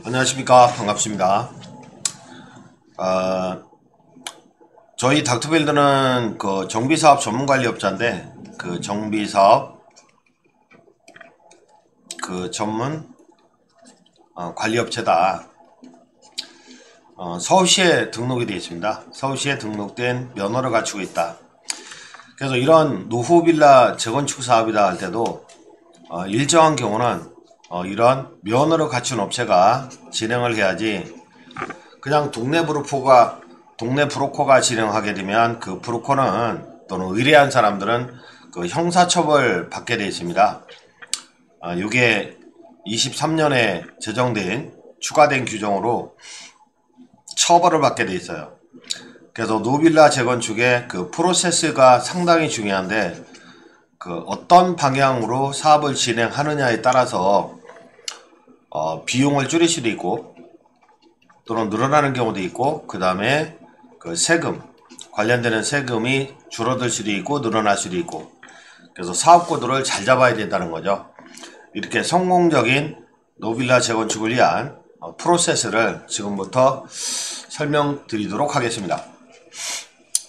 안녕하십니까. 반갑습니다. 저희 닥터빌드는 그 정비사업 전문관리업자인데 그 정비사업 그 전문 관리업체다. 서울시에 등록이 되어 있습니다. 서울시에 등록된 면허를 갖추고 있다. 그래서 이런 노후빌라 재건축 사업이다 할 때도 일정한 경우는 이런 면허를 갖춘 업체가 진행을 해야지, 그냥 동네 브로커가 진행하게 되면 그 브로커는 또는 의뢰한 사람들은 그 형사처벌 받게 되어 있습니다. 이게 23년에 제정된 추가된 규정으로 처벌을 받게 되어 있어요. 그래서 노빌라 재건축의 그 프로세스가 상당히 중요한데, 그 어떤 방향으로 사업을 진행하느냐에 따라서 비용을 줄일 수도 있고 또는 늘어나는 경우도 있고, 그 다음에 그 세금, 관련되는 세금이 줄어들 수도 있고 늘어날 수도 있고, 그래서 사업 코드를 잘 잡아야 된다는 거죠. 이렇게 성공적인 노빌라 재건축을 위한 프로세스를 지금부터 설명드리도록 하겠습니다.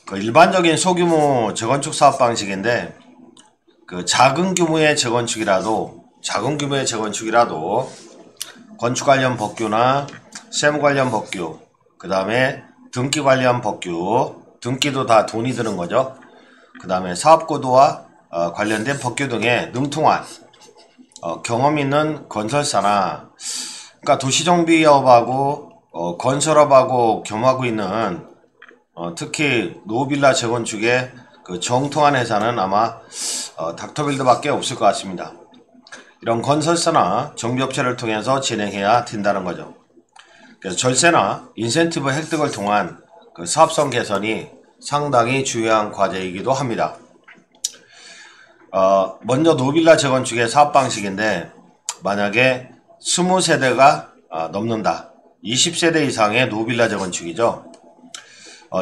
그 일반적인 소규모 재건축 사업 방식인데, 그 작은 규모의 재건축이라도 건축 관련 법규나 세무 관련 법규, 그 다음에 등기 관련 법규, 등기도 다 돈이 드는 거죠. 그 다음에 사업코드와 관련된 법규 등에 능통한 경험 있는 건설사나, 그러니까 도시정비업하고 건설업하고 겸하고 있는 특히 노빌라 재건축의 그 정통한 회사는 아마 닥터빌드밖에 없을 것 같습니다. 이런 건설사나 정비업체를 통해서 진행해야 된다는 거죠. 그래서 절세나 인센티브 획득을 통한 그 사업성 개선이 상당히 중요한 과제이기도 합니다. 먼저 노빌라 재건축의 사업 방식인데, 만약에 20세대가 넘는다, 20세대 이상의 노빌라 재건축이죠.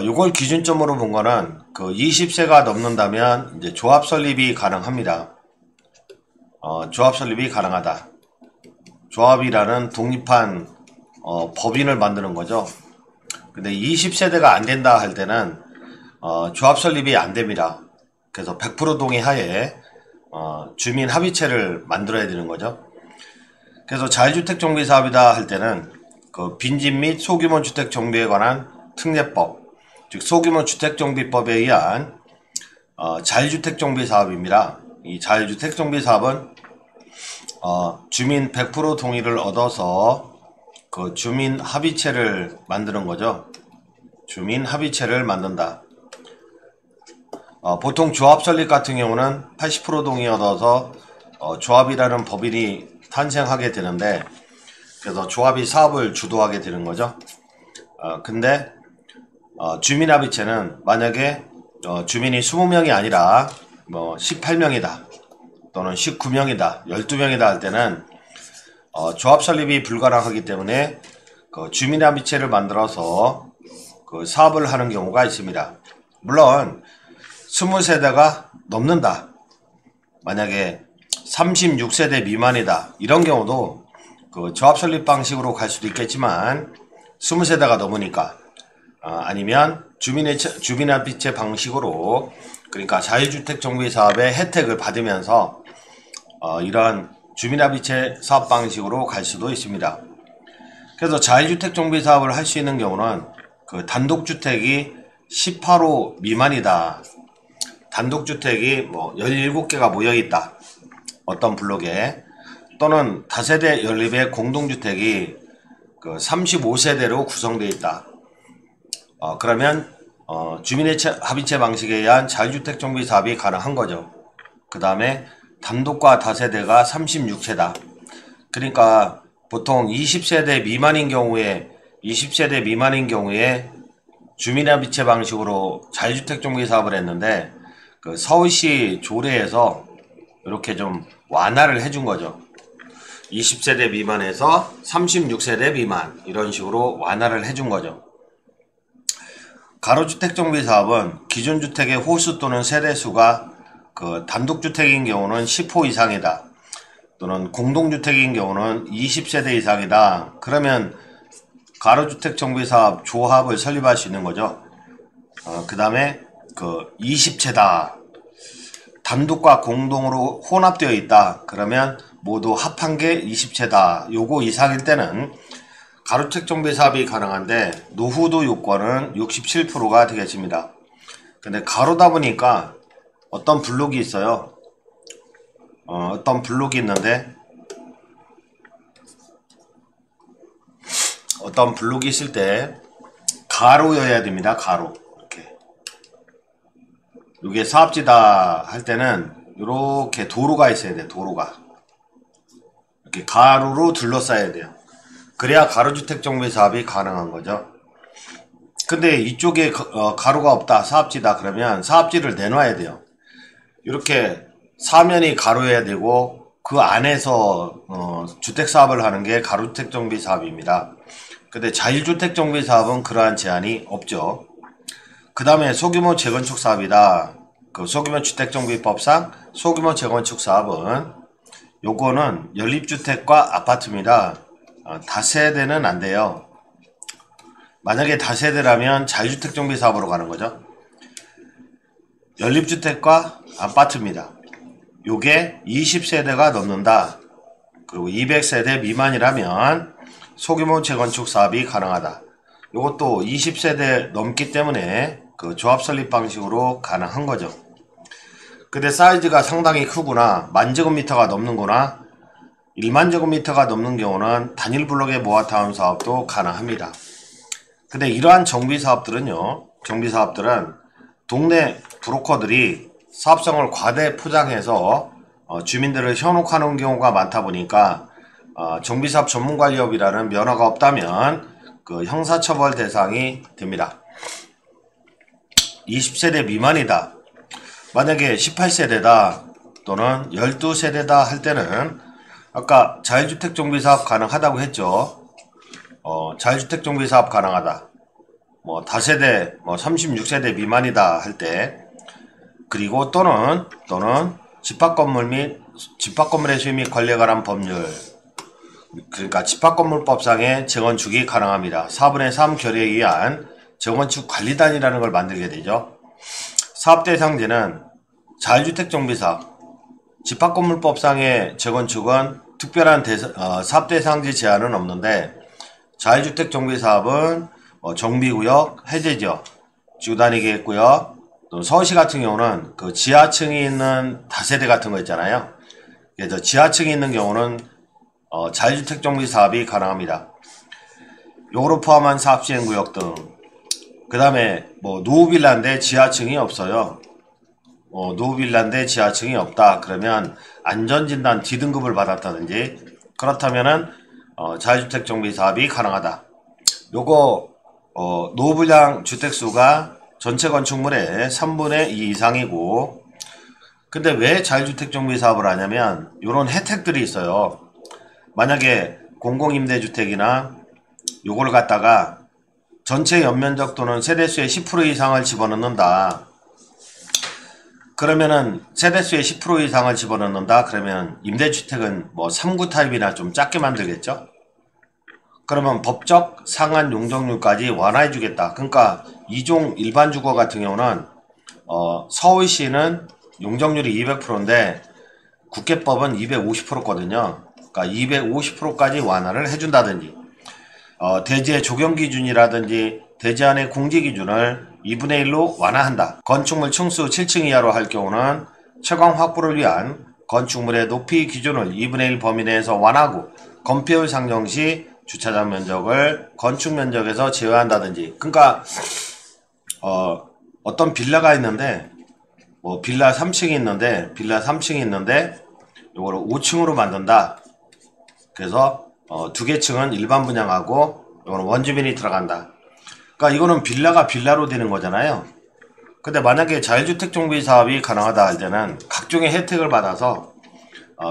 이걸 기준점으로 본 거는 그 20세가 넘는다면 이제 조합 설립이 가능합니다. 조합 설립이 가능하다. 조합이라는 독립한 법인을 만드는 거죠. 근데 20세대가 안 된다 할 때는 조합 설립이 안 됩니다. 그래서 100% 동의하에 주민 합의체를 만들어야 되는 거죠. 그래서 자유주택 정비 사업이다 할 때는 그 빈집 및 소규모 주택 정비에 관한 특례법, 즉 소규모 주택 정비법에 의한 자유주택 정비 사업입니다. 이 자유주택 정비 사업은 주민 100% 동의를 얻어서 그 주민 합의체를 만드는 거죠. 주민 합의체를 만든다. 보통 조합 설립 같은 경우는 80% 동의 얻어서 조합이라는 법인이 탄생하게 되는데, 그래서 조합이 사업을 주도하게 되는 거죠. 근데 주민 합의체는 만약에 주민이 20명이 아니라 18명이다 또는 19명이다, 12명이다 할 때는 조합 설립이 불가능하기 때문에 그 주민합의체를 만들어서 그 사업을 하는 경우가 있습니다. 물론 20세대가 넘는다, 만약에 36세대 미만이다, 이런 경우도 그 조합 설립 방식으로 갈 수도 있겠지만, 20세대가 넘으니까 아니면 주민합의체 방식으로, 그러니까 자유주택 정비 사업의 혜택을 받으면서 이러한 주민합의체 사업 방식으로 갈 수도 있습니다. 그래서 자유주택 정비 사업을 할 수 있는 경우는 그 단독주택이 18호 미만이다, 단독주택이 17개가 모여있다, 어떤 블록에, 또는 다세대 연립의 공동주택이 그 35세대로 구성되어 있다. 그러면 주민합의체 방식에 의한 자유주택 정비 사업이 가능한 거죠. 그 다음에 단독과 다세대가 36세다. 그러니까 보통 20세대 미만인 경우에 주민합의체 방식으로 자유주택 정비 사업을 했는데, 그 서울시 조례에서 이렇게 좀 완화를 해준 거죠. 20세대 미만에서 36세대 미만, 이런 식으로 완화를 해준 거죠. 가로주택 정비 사업은 기존 주택의 호수 또는 세대수가 그 단독주택인 경우는 10호 이상이다. 또는 공동주택인 경우는 20세대 이상이다. 그러면 가로주택 정비사업 조합을 설립할 수 있는 거죠. 그 다음에 그 20채다. 단독과 공동으로 혼합되어 있다. 그러면 모두 합한 게 20채다. 요거 이상일 때는 가로주택 정비사업이 가능한데 노후도 요건은 67%가 되겠습니다. 근데 가로다 보니까 어떤 블록이 있어요. 어떤 블록이 있는데 어떤 블록이 있을 때 가로여야 됩니다. 가로. 이렇게. 이게 사업지다 할 때는 이렇게 도로가 있어야 돼요. 도로가. 이렇게 가로로 둘러싸야 돼요. 그래야 가로주택 정비 사업이 가능한 거죠. 근데 이쪽에 가로가 없다. 사업지다. 그러면 사업지를 내놔야 돼요. 이렇게 사면이 가로여야 되고 그 안에서 주택사업을 하는 게 가로주택 정비 사업입니다. 근데 자율주택 정비 사업은 그러한 제한이 없죠. 그 다음에 소규모 재건축 사업이다. 그 소규모 주택정비법상 소규모 재건축 사업은 요거는 연립주택과 아파트입니다. 다세대는 안 돼요. 만약에 다세대라면 자율주택 정비 사업으로 가는 거죠. 연립주택과 아파트입니다. 요게 20세대가 넘는다. 그리고 200세대 미만이라면 소규모 재건축 사업이 가능하다. 요것도 20세대 넘기 때문에 그 조합 설립 방식으로 가능한 거죠. 근데 사이즈가 상당히 크구나. 10,000제곱미터가 넘는구나. 10,000제곱미터가 넘는 경우는 단일 블록의 모아타운 사업도 가능합니다. 근데 이러한 정비사업들은요. 정비사업들은 동네 브로커들이 사업성을 과대 포장해서 주민들을 현혹하는 경우가 많다 보니까 정비사업 전문관리업이라는 면허가 없다면 그 형사처벌 대상이 됩니다. 20세대 미만이다. 만약에 18세대다 또는 12세대다 할 때는 아까 자율주택 정비사업 가능하다고 했죠. 자율주택 정비사업 가능하다. 뭐 다세대, 뭐 36세대 미만이다 할 때, 그리고 또는 집합건물 및 집합건물의 수요 및 관리에 관한 법률, 그러니까 집합건물법상의 재건축이 가능합니다. 4분의 3 결의에 의한 재건축 관리단이라는 걸 만들게 되죠. 사업대상제는 자율주택 정비사업, 집합건물법상의 재건축은 특별한 사업대상제 제한은 없는데 자율주택 정비사업은 정비구역, 해제지역, 지구단위계획구역, 또 서울시 같은 경우는 그 지하층이 있는 다세대 같은 거 있잖아요. 그래서 지하층이 있는 경우는 자율주택 정비 사업이 가능합니다. 요거로 포함한 사업시행구역 등. 그 다음에 뭐 노후빌라인데 지하층이 없어요. 노후빌라인데 지하층이 없다. 그러면 안전진단 D등급을 받았다든지 그렇다면은 자율주택 정비 사업이 가능하다. 요거 노후분양 주택수가 전체 건축물의 3분의 2 이상이고, 근데 왜 자율주택 정비 사업을 하냐면 요런 혜택들이 있어요. 만약에 공공임대주택이나 요걸 갖다가 전체 연면적 또는 세대수의 10% 이상을 집어넣는다. 그러면은 세대수의 10% 이상을 집어넣는다. 그러면 임대주택은 뭐 3구 타입이나 좀 작게 만들겠죠. 그러면 법적 상한 용적률까지 완화해 주겠다. 그러니까 2종 일반 주거 같은 경우는 서울시는 용적률이 200%인데 국회법은 250%거든요. 그러니까 250%까지 완화를 해준다든지, 대지의 조경 기준이라든지 대지안의 공지 기준을 2분의 1로 완화한다. 건축물 층수 7층 이하로 할 경우는 채광 확보를 위한 건축물의 높이 기준을 2분의 1 범위 내에서 완화하고, 건폐율 상정 시 주차장 면적을 건축 면적에서 제외한다든지. 그러니까 어떤 빌라가 있는데 뭐 빌라 3층이 있는데 요거를 5층으로 만든다. 그래서 두 개 층은 일반 분양하고 요거는 원주민이 들어간다. 그러니까 이거는 빌라가 빌라로 되는 거잖아요. 근데 만약에 자율주택 정비 사업이 가능하다 할 때는 각종의 혜택을 받아서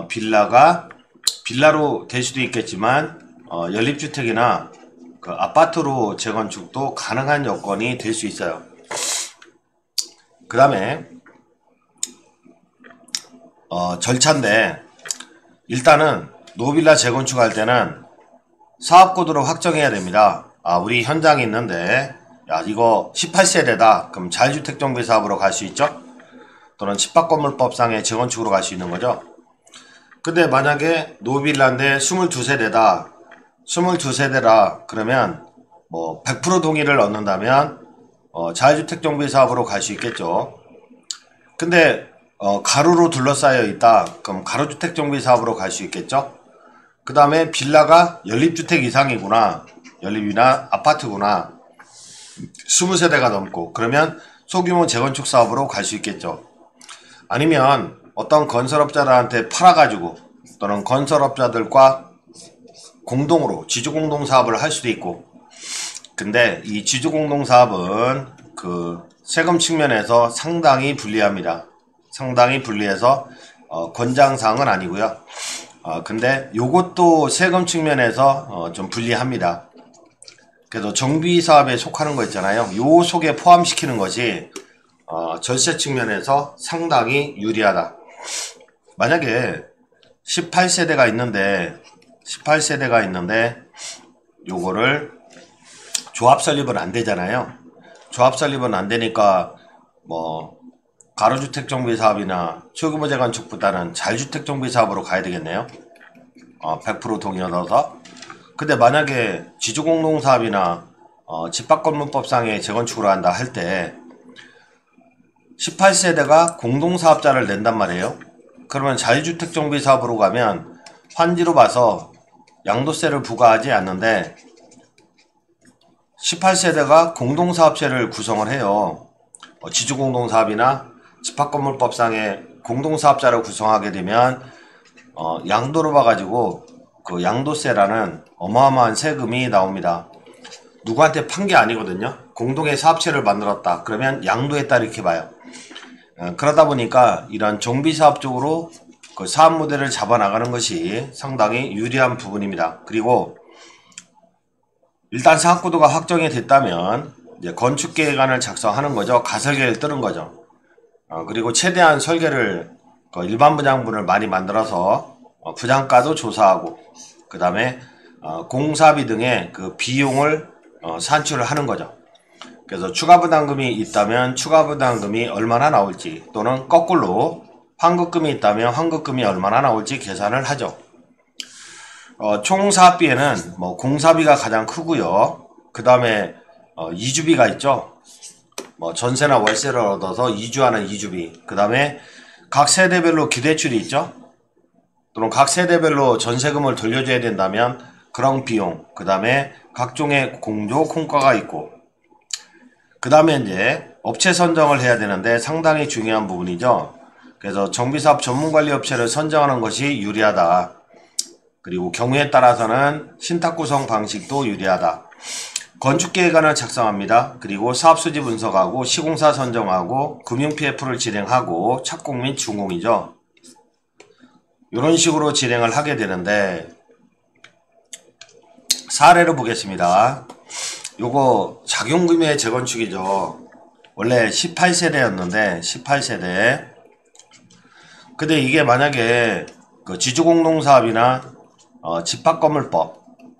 빌라가 빌라로 될 수도 있겠지만 연립주택이나 그 아파트로 재건축도 가능한 여건이 될 수 있어요. 그 다음에 절차인데 일단은 노빌라 재건축할 때는 사업코드로 확정해야 됩니다. 우리 현장에 있는데 야 이거 18세대다. 그럼 자유주택정비사업으로 갈 수 있죠? 또는 집합건물법상의 재건축으로 갈 수 있는 거죠. 근데 만약에 노빌라인데 22세대다. 22세대라 그러면 뭐 100% 동의를 얻는다면 자유주택정비사업으로 갈 수 있겠죠. 근데 가로로 둘러싸여 있다. 그럼 가로주택정비사업으로 갈 수 있겠죠. 그 다음에 빌라가 연립주택 이상이구나. 연립이나 아파트구나. 20세대가 넘고 그러면 소규모 재건축 사업으로 갈 수 있겠죠. 아니면 어떤 건설업자들한테 팔아가지고 또는 건설업자들과 공동으로 지주공동사업을 할 수도 있고. 근데 이 지주공동사업은 그 세금 측면에서 상당히 불리합니다. 상당히 불리해서 권장사항은 아니고요. 근데 요것도 세금 측면에서 좀 불리합니다. 그래서 정비사업에 속하는 거 있잖아요. 요 속에 포함시키는 것이 절세 측면에서 상당히 유리하다. 만약에 18세대가 있는데 요거를 조합 설립은 안 되잖아요. 조합 설립은 안 되니까 뭐 가로주택 정비 사업이나 소규모 재건축보다는 자유주택 정비 사업으로 가야 되겠네요. 100% 동의 얻어서. 근데 만약에 지주공동 사업이나 집합건물법상의 재건축으로 한다 할 때 18세대가 공동사업자를 낸단 말이에요. 그러면 자유주택 정비 사업으로 가면 환지로 봐서 양도세를 부과하지 않는데 18세대가 공동사업체를 구성을 해요. 지주공동사업이나 집합건물법상의 공동사업자를 구성하게 되면 양도로 봐가지고 그 양도세라는 어마어마한 세금이 나옵니다. 누구한테 판 게 아니거든요. 공동의 사업체를 만들었다. 그러면 양도했다 이렇게 봐요. 그러다 보니까 이런 정비사업 쪽으로 그 사업 모델을 잡아나가는 것이 상당히 유리한 부분입니다. 그리고 일단 사업구도가 확정이 됐다면 이제 건축계획안을 작성하는 거죠. 가설계를 뜨는 거죠. 그리고 최대한 설계를 일반 분양분을 많이 만들어서 분양가도 조사하고 그 다음에 공사비 등의 그 비용을 산출을 하는 거죠. 그래서 추가부담금이 있다면 추가부담금이 얼마나 나올지 또는 거꾸로 환급금이 있다면 환급금이 얼마나 나올지 계산을 하죠. 총 사업비에는 뭐 공사비가 가장 크고요. 그 다음에 이주비가 있죠. 뭐 전세나 월세를 얻어서 이주하는 이주비. 그 다음에 각 세대별로 기대출이 있죠. 또는 각 세대별로 전세금을 돌려줘야 된다면 그런 비용. 그 다음에 각종의 공조 콩가가 있고. 그 다음에 이제 업체 선정을 해야 되는데 상당히 중요한 부분이죠. 그래서 정비사업 전문관리업체를 선정하는 것이 유리하다. 그리고 경우에 따라서는 신탁 구성 방식도 유리하다. 건축계획안을 작성합니다. 그리고 사업수지 분석하고 시공사 선정하고 금융PF를 진행하고 착공 및 준공이죠. 이런 식으로 진행을 하게 되는데 사례를 보겠습니다. 요거 작용금의 재건축이죠. 원래 18세대였는데 18세대. 근데 이게 만약에 그 지주공동사업이나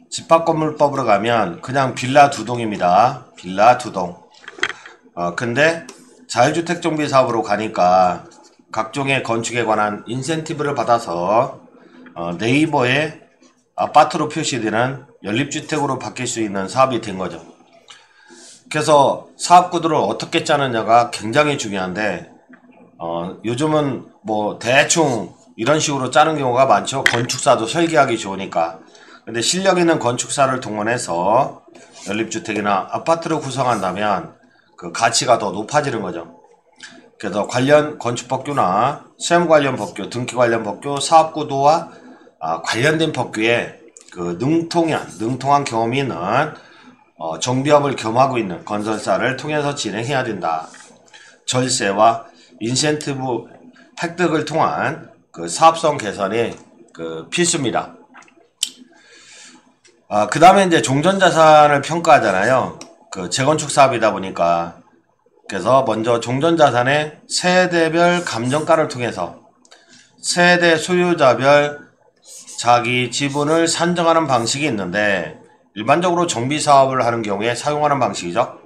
집합건물법으로 가면 그냥 빌라 2동입니다. 빌라 2동. 근데 자유주택 정비 사업으로 가니까 각종의 건축에 관한 인센티브를 받아서 네이버에 아파트로 표시되는 연립주택으로 바뀔 수 있는 사업이 된 거죠. 그래서 사업구도를 어떻게 짜느냐가 굉장히 중요한데 요즘은 뭐 대충 이런 식으로 짜는 경우가 많죠. 건축사도 설계하기 좋으니까. 근데 실력 있는 건축사를 동원해서 연립주택이나 아파트를 구성한다면 그 가치가 더 높아지는 거죠. 그래서 관련 건축법규나 시험 관련 법규, 등기 관련 법규, 사업구도와 관련된 법규에 그 능통한 경험이 있는 정비업을 겸하고 있는 건설사를 통해서 진행해야 된다. 절세와 인센티브 획득을 통한 그 사업성 개선이 그 필수입니다. 그 다음에 이제 종전자산을 평가하잖아요. 그 재건축 사업이다 보니까. 그래서 먼저 종전자산의 세대별 감정가를 통해서 세대 소유자별 자기 지분을 산정하는 방식이 있는데 일반적으로 정비사업을 하는 경우에 사용하는 방식이죠.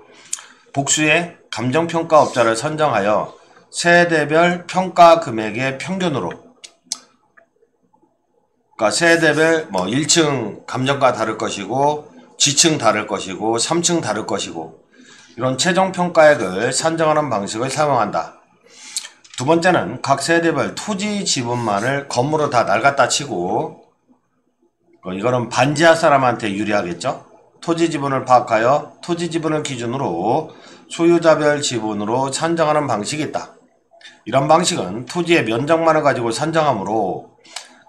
복수의 감정평가업자를 선정하여 세대별 평가 금액의 평균으로, 그러니까 세대별 1층 감정가 다를 것이고 지층 다를 것이고 3층 다를 것이고 이런 최종평가액을 산정하는 방식을 사용한다. 두 번째는 각 세대별 토지 지분만을 건물로 다 낡았다 치고, 이거는 반지하 사람한테 유리하겠죠. 토지 지분을 파악하여 토지 지분을 기준으로 소유자별 지분으로 산정하는 방식이 있다. 이런 방식은 토지의 면적만을 가지고 산정하므로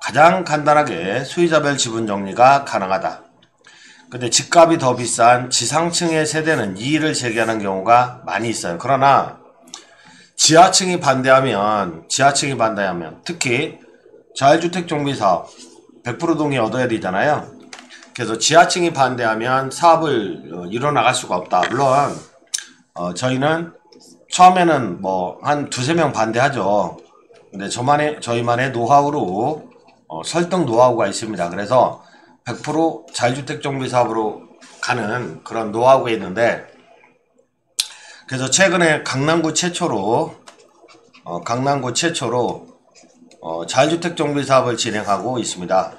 가장 간단하게 소유자별 지분 정리가 가능하다. 근데 집값이 더 비싼 지상층의 세대는 이의를 제기하는 경우가 많이 있어요. 그러나 지하층이 반대하면 특히 자율주택 정비사업 100% 동의 얻어야 되잖아요. 그래서 지하층이 반대하면 사업을 이뤄나갈 수가 없다. 물론 저희는 처음에는 한 두세 명 반대하죠. 근데 저희만의 노하우로 설득 노하우가 있습니다. 그래서 100% 자율주택 정비사업으로 가는 그런 노하우가 있는데, 그래서 최근에 강남구 최초로 자율주택 정비사업을 진행하고 있습니다.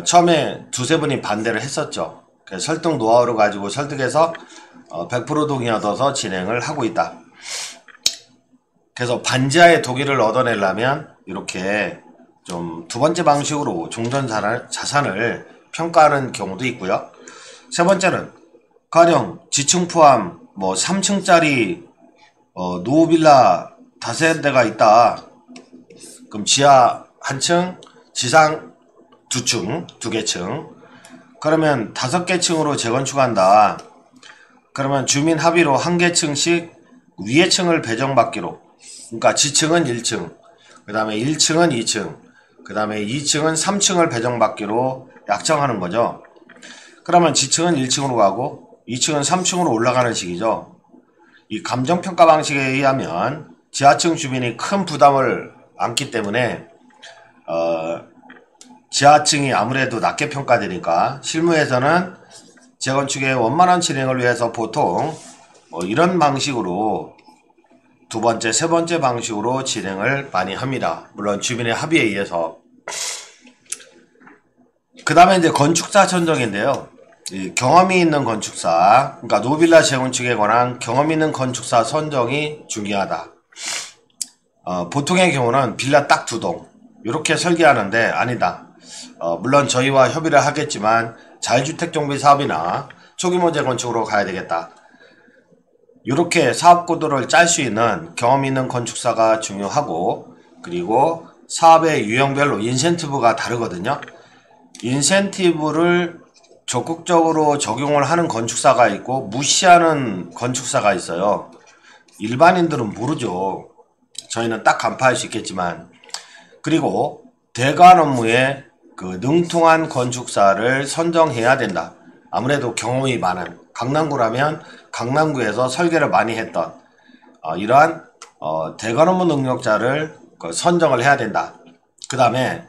처음에 두세 분이 반대를 했었죠. 그래서 설득 노하우를 가지고 설득해서 100% 동의 얻어서 진행을 하고 있다. 그래서 반지하의 동의를 얻어내려면 이렇게 좀 두 번째 방식으로 종전 자산을 평가하는 경우도 있고요. 세 번째는 가령 지층 포함 3층짜리 노후빌라 5대가 있다. 그럼 지하 1층, 지상 2층, 2개 층. 그러면 5개 층으로 재건축한다. 그러면 주민 합의로 1개 층씩 위에 층을 배정받기로. 그러니까 지층은 1층, 그 다음에 1층은 2층, 그 다음에 2층은 3층을 배정받기로 약정하는 거죠. 그러면 지층은 1층으로 가고 2층은 3층으로 올라가는 식이죠. 이 감정평가 방식에 의하면 지하층 주민이 큰 부담을 안기 때문에 지하층이 아무래도 낮게 평가되니까 실무에서는 재건축의 원만한 진행을 위해서 보통 이런 방식으로 두 번째, 세 번째 방식으로 진행을 많이 합니다. 물론 주민의 합의에 의해서. 그 다음에 이제 건축사 선정인데요. 이 경험이 있는 건축사, 그러니까 노빌라 재건축에 관한 경험 있는 건축사 선정이 중요하다. 보통의 경우는 빌라 딱 2동 이렇게 설계하는데 아니다. 물론 저희와 협의를 하겠지만 자율주택 정비 사업이나 초규모 재건축으로 가야 되겠다. 이렇게 사업 구도를 짤 수 있는 경험 있는 건축사가 중요하고, 그리고 사업의 유형별로 인센티브가 다르거든요. 인센티브를 적극적으로 적용을 하는 건축사가 있고 무시하는 건축사가 있어요. 일반인들은 모르죠. 저희는 딱 간파할 수 있겠지만. 그리고 대관 업무에 능통한 건축사를 선정해야 된다. 아무래도 경험이 많은, 강남구라면 강남구에서 설계를 많이 했던 이러한 대관 업무 능력자를 선정을 해야 된다. 그 다음에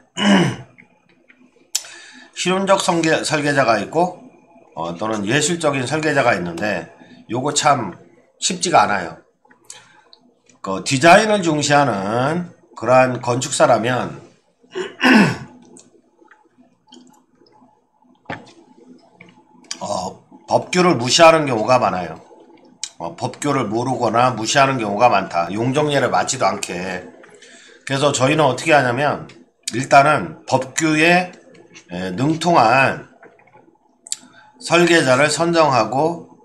실용적 설계자가 있고 또는 예술적인 설계자가 있는데 요거 참 쉽지가 않아요. 디자인을 중시하는 그러한 건축사라면 법규를 무시하는 경우가 많아요. 법규를 모르거나 무시하는 경우가 많다. 용적률에 맞지도 않게. 그래서 저희는 어떻게 하냐면 일단은 법규에 능통한 설계자를 선정하고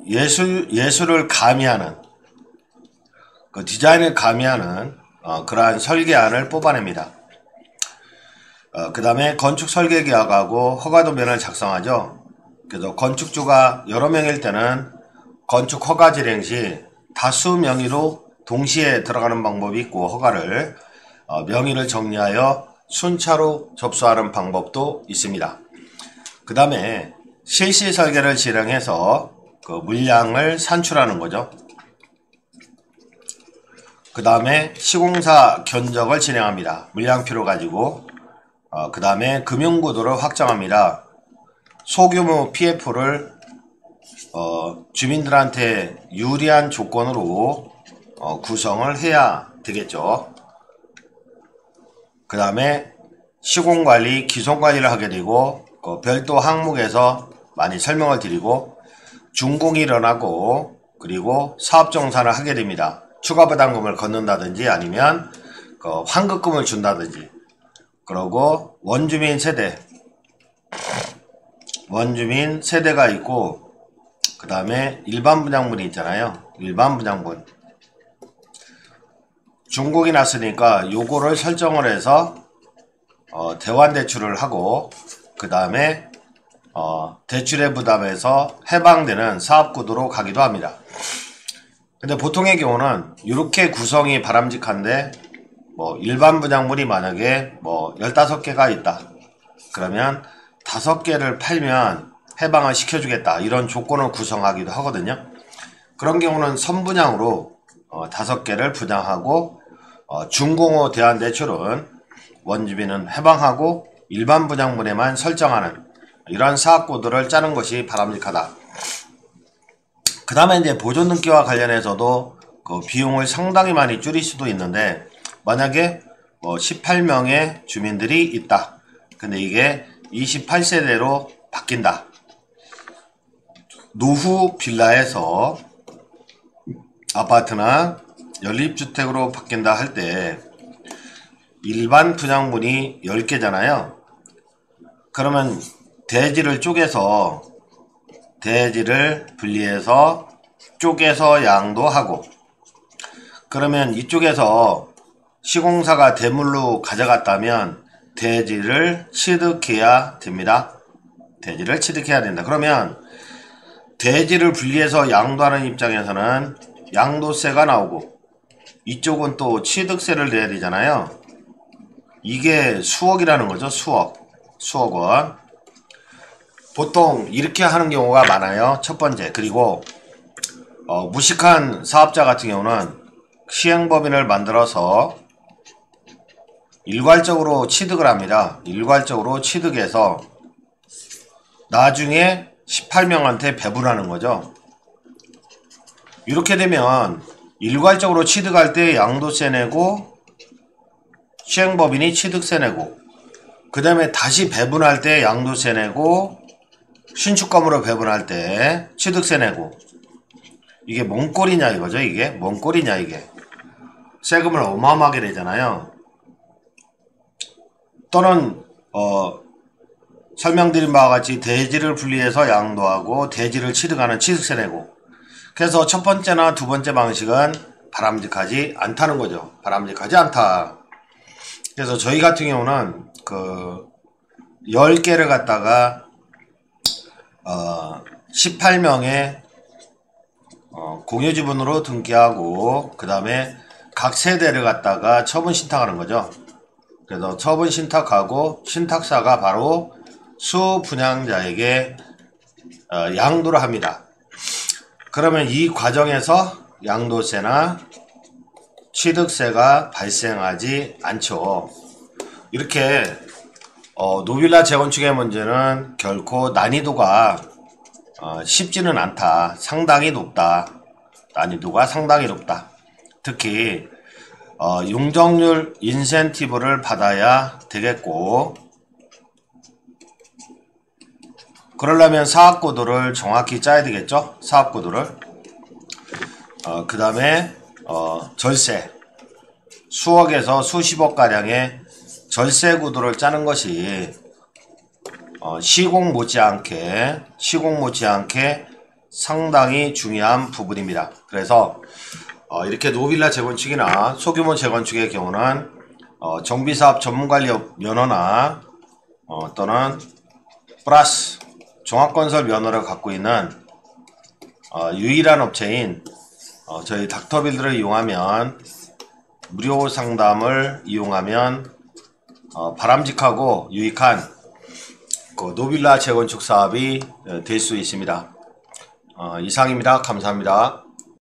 예술을 가미하는 디자인을 가미하는 그러한 설계안을 뽑아냅니다. 그 다음에 건축 설계 계약하고 허가도면을 작성하죠. 그래서 건축주가 여러 명일 때는 건축 허가 진행 시 다수 명의로 동시에 들어가는 방법이 있고, 허가를 명의를 정리하여 순차로 접수하는 방법도 있습니다. 그 다음에 실시 설계를 진행해서 물량을 산출하는 거죠. 그 다음에 시공사 견적을 진행합니다. 물량표를 가지고 그 다음에 금융구도를 확장합니다. 소규모 PF를 주민들한테 유리한 조건으로 구성을 해야 되겠죠. 그 다음에 시공관리, 기존관리를 하게 되고 별도 항목에서 많이 설명을 드리고 준공이 일어나고 그리고 사업정산을 하게 됩니다. 추가부담금을 걷는다든지 아니면 환급금을 준다든지. 그러고 원주민 세대가 있고 그 다음에 일반 분양분이 있잖아요. 일반 분양분. 준공이 났으니까 요거를 설정을 해서 대환 대출을 하고 그 다음에 대출의 부담에서 해방되는 사업구도로 가기도 합니다. 근데 보통의 경우는 이렇게 구성이 바람직한데 일반 분양물이 만약에 15개가 있다. 그러면 5개를 팔면 해방을 시켜주겠다. 이런 조건을 구성하기도 하거든요. 그런 경우는 선분양으로 5개를 분양하고 준공후 대환대출은 원주민은 해방하고 일반 분양물에만 설정하는 이런 사업구도를 짜는 것이 바람직하다. 그 다음에 이제 보존등기와 관련해서도 그 비용을 상당히 많이 줄일 수도 있는데 만약에 18명의 주민들이 있다. 근데 이게 28세대로 바뀐다. 노후 빌라에서 아파트나 연립주택으로 바뀐다 할 때 일반 분양분이 10개잖아요. 그러면 대지를 쪼개서 대지를 분리해서 쪼개서 양도하고 그러면 이쪽에서 시공사가 대물로 가져갔다면 대지를 취득해야 됩니다. 대지를 취득해야 된다. 그러면 대지를 분리해서 양도하는 입장에서는 양도세가 나오고 이쪽은 또 취득세를 내야 되잖아요. 이게 수억이라는 거죠. 수억 원. 보통 이렇게 하는 경우가 많아요. 첫 번째. 그리고 무식한 사업자 같은 경우는 시행법인을 만들어서 일괄적으로 취득을 합니다. 일괄적으로 취득해서 나중에 18명한테 배분하는 거죠. 이렇게 되면 일괄적으로 취득할 때 양도세 내고 시행법인이 취득세 내고 그 다음에 다시 배분할 때 양도세 내고 신축건물로 배분할 때 취득세 내고 이게 뭔 꼴이냐 이거죠. 이게 뭔 꼴이냐 이게 세금을 어마어마하게 내잖아요. 또는 설명드린 바와 같이 대지를 분리해서 양도하고 대지를 취득하는 취득세 내고 그래서 첫 번째나 두 번째 방식은 바람직하지 않다는 거죠. 바람직하지 않다. 그래서 저희 같은 경우는 10개를 갖다가 18명의 공유지분으로 등기하고 그 다음에 각 세대를 갖다가 처분 신탁하는 거죠. 그래서 처분 신탁하고 신탁사가 바로 수분양자에게 양도를 합니다. 그러면 이 과정에서 양도세나 취득세가 발생하지 않죠. 이렇게 노빌라 재건축의 문제는 결코 난이도가 쉽지는 않다. 상당히 높다. 난이도가 상당히 높다. 특히 용적률 인센티브를 받아야 되겠고 그러려면 사업구도를 정확히 짜야 되겠죠. 사업구도를 그 다음에 절세 수억에서 수십억가량의 절세 구도를 짜는 것이 시공 못지않게 상당히 중요한 부분입니다. 그래서 이렇게 노빌라 재건축이나 소규모 재건축의 경우는 정비사업 전문관리업 면허나 또는 플러스 종합건설 면허를 갖고 있는 유일한 업체인 저희 닥터빌드를 이용하면 무료 상담을 이용하면 바람직하고 유익한 노빌라 재건축 사업이 될 수 있습니다. 이상입니다. 감사합니다.